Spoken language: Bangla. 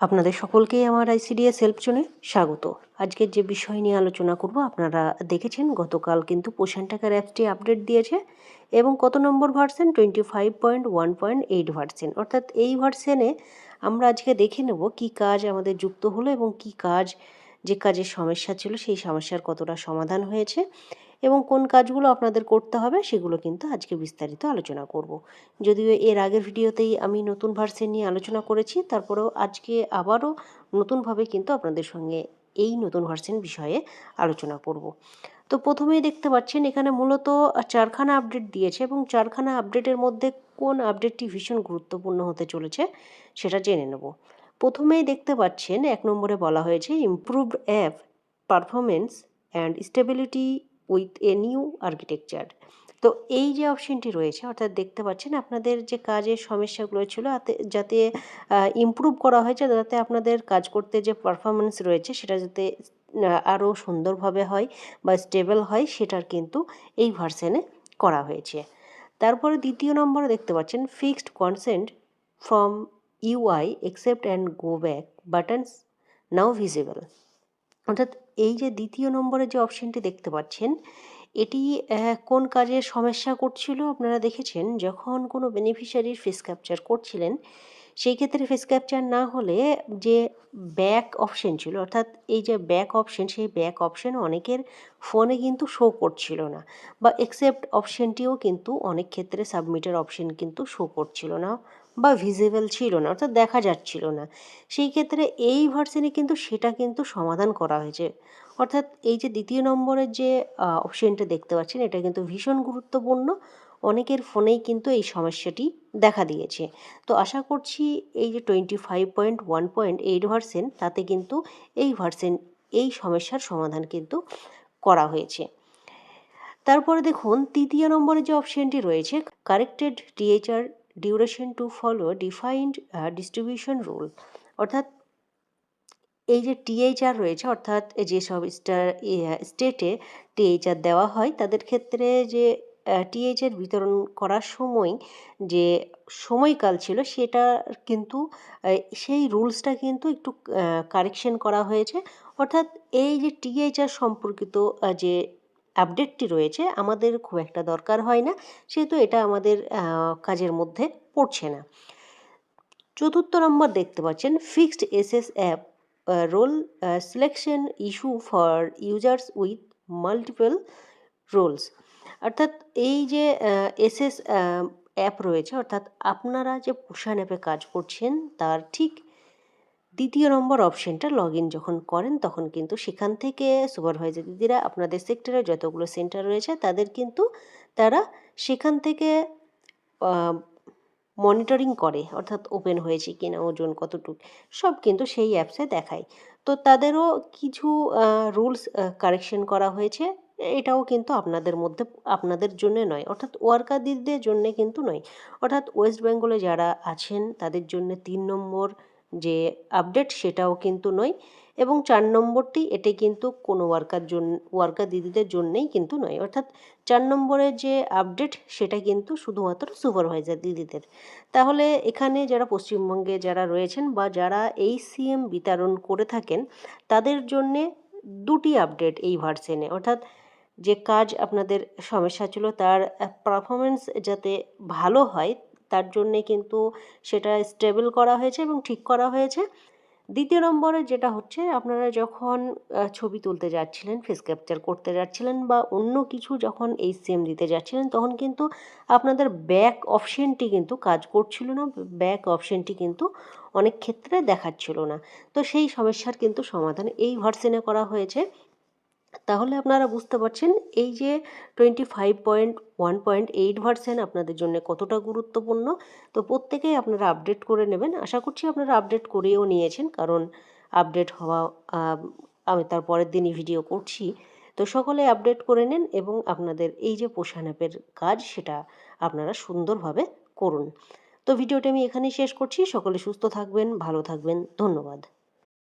আপনাদের সকলকেই আমার আইসিডিএস হেল্প জোনে স্বাগত। আজকের যে বিষয় নিয়ে আলোচনা করব, আপনারা দেখেছেন গতকাল কিন্তু পোষণ ট্র্যাকার অ্যাপসটি আপডেট দিয়েছে এবং কত নম্বর ভার্সন 25.1.8 ভার্সন, অর্থাৎ এই ভার্সনে আমরা আজকে দেখে নেব কি কাজ আমাদের যুক্ত হলো এবং কি কাজ, যে কাজের সমস্যা ছিল সেই সমস্যার কতটা সমাধান হয়েছে এবং কোন কাজগুলো আপনাদের করতে হবে সেগুলো কিন্তু আজকে বিস্তারিত আলোচনা করব। যদিও এর আগের ভিডিওতেই আমি নতুন ভার্সন নিয়ে আলোচনা করেছি, তারপরেও আজকে আবারও নতুনভাবে কিন্তু আপনাদের সঙ্গে এই নতুন ভার্সন বিষয়ে আলোচনা করব। তো প্রথমেই দেখতে পাচ্ছেন এখানে মূলত চারখানা আপডেট দিয়েছে এবং চারখানা আপডেটের মধ্যে কোন আপডেটটি ভীষণ গুরুত্বপূর্ণ হতে চলেছে সেটা জেনে নেব। প্রথমেই দেখতে পাচ্ছেন 1 নম্বরে বলা হয়েছে improved app performance and stability with a new architecture. তো এই যে অপশনটি রয়েছে, অর্থাৎ দেখতে পাচ্ছেন আপনাদের যে কাজের সমস্যাগুলো ছিল যাতে ইমপ্রুভ করা হয়েছে, যাতে আপনাদের কাজ করতে যে পারফরমেন্স রয়েছে সেটা যাতে আরও সুন্দরভাবে হয় বা স্টেবল হয়, সেটার কিন্তু এই ভার্সনে করা হয়েছে। তারপরে দ্বিতীয় নম্বরে দেখতে পাচ্ছেন fixed consent from UI accept and go back buttons now visible. অর্থাৎ এই যে দ্বিতীয় নম্বরে যে অপশনটি দেখতে পাচ্ছেন, এটি কোন কাজের সমস্যা করছিল আপনারা দেখেছেন, যখন কোনো বেনিফিশিয়ারির ফেস ক্যাপচার করছিলেন সেই ক্ষেত্রে ফেস ক্যাপচার না হলে যে ব্যাক অপশন ছিল, অর্থাৎ এই যে ব্যাক অপশন, সেই ব্যাক অপশন অনেকের ফোনে কিন্তু শো করছিল না, বা একসেপ্ট অপশনটিও কিন্তু অনেক ক্ষেত্রে সাবমিটের অপশন কিন্তু শো করছিল না বা ভিজিবল ছিল না, অর্থাৎ দেখা যাচ্ছিল না। সেই ক্ষেত্রে এই ভার্সনে কিন্তু সেটা কিন্তু সমাধান করা হয়েছে। অর্থাৎ এই যে দ্বিতীয় নম্বরের যে অপশনটা দেখতে পাচ্ছেন, এটা কিন্তু ভীষণ গুরুত্বপূর্ণ। অনেকের ফোনেই কিন্তু এই সমস্যাটি দেখা দিয়েছে। তো আশা করছি এই যে 25.1.8 ভার্সন, তাতে কিন্তু এই সমস্যার সমাধান কিন্তু করা হয়েছে। তারপরে দেখুন তৃতীয় নম্বরে যে অপশনটি রয়েছে corrected THR duration to follow defined distribution rule. অর্থাৎ এই যে টিএইচআর রয়েছে, অর্থাৎ যেসব স্টেটে টিএইচআর দেওয়া হয় তাদের ক্ষেত্রে যে টিএইচআর বিতরণ করার সময় যে সময়কাল ছিল সেটা কিন্তু সেই রুলসটা কিন্তু একটু কারেকশন করা হয়েছে। অর্থাৎ এই যে টিএইচআর সম্পর্কিত যে আপডেটটি রয়েছে আমাদের খুব একটা দরকার হয় না, সেহেতু এটা আমাদের কাজের মধ্যে পড়ছে না। চতুর্থ নম্বর দেখতে পাচ্ছেন fixed SS app role selection issue for users with multiple roles. অর্থাৎ এই যে এসএস অ্যাপ রয়েছে, অর্থাৎ আপনারা যে পোষণ অ্যাপে কাজ করছেন তার ঠিক দ্বিতীয় নম্বর অপশনটা লগ ইন যখন করেন তখন কিন্তু সেখান থেকে সুপারভাইজার দিদিরা আপনাদের সেক্টরে যতগুলো সেন্টার রয়েছে তাদের কিন্তু তারা সেখান থেকে মনিটরিং করে, অর্থাৎ ওপেন হয়েছে কিনা, ওজন কতটুকু, সব কিন্তু সেই অ্যাপসে দেখায়। তো তাদেরও কিছু রুলস কারেকশন করা হয়েছে। এটাও কিন্তু আপনাদের জন্যে নয়, অর্থাৎ ওয়ার্কার দিদিদের জন্যে কিন্তু নয়, অর্থাৎ ওয়েস্ট বেঙ্গলে যারা আছেন তাদের জন্য 3 নম্বর যে আপডেট সেটাও কিন্তু নয়, এবং 4 নম্বরটি এটি কিন্তু কোনো ওয়ার্কার দিদিদের জন্যেই কিন্তু নয়। অর্থাৎ 4 নম্বরের যে আপডেট সেটা কিন্তু শুধুমাত্র সুপারভাইজার দিদিদের। তাহলে এখানে যারা পশ্চিমবঙ্গে যারা রয়েছেন বা যারা এই সিএম বিতরণ করে থাকেন তাদের জন্যে 2টি আপডেট এই ভার্সনে, অর্থাৎ যে কাজ আপনাদের সমস্যা ছিল তার পারফরমেন্স যাতে ভালো হয় তার জন্যে কিন্তু সেটা স্টেবল করা হয়েছে এবং ঠিক করা হয়েছে। দ্বিতীয় নম্বরে যেটা হচ্ছে, আপনারা যখন ছবি তুলতে যাচ্ছিলেন, ফেস ক্যাপচার করতে যাচ্ছিলেন বা অন্য কিছু যখন এইচসিএম দিতে যাচ্ছিলেন তখন কিন্তু আপনাদের ব্যাক অপশনটি কিন্তু কাজ করছিল না, ব্যাক অপশনটি কিন্তু অনেক ক্ষেত্রে দেখাচ্ছিল না। তো সেই সমস্যার কিন্তু সমাধান এই ভার্সনে করা হয়েছে। তাহলে আপনারা বুঝতে পারছেন এই যে 25.1.8 ভার্সন আপনাদের জন্য কতটা গুরুত্বপূর্ণ। তো প্রত্যেকেই আপনারা আপডেট করে নেবেন। আশা করছি আপনারা আপডেট করেও নিয়েছেন, কারণ আপডেট হওয়া আমি তার পরের দিনই ভিডিও করছি। তো সকলে আপডেট করে নেন এবং আপনাদের এই যে পোষণ অ্যাপের কাজ সেটা আপনারা সুন্দরভাবে করুন। তো ভিডিওটা আমি এখানেই শেষ করছি। সকলে সুস্থ থাকবেন, ভালো থাকবেন। ধন্যবাদ।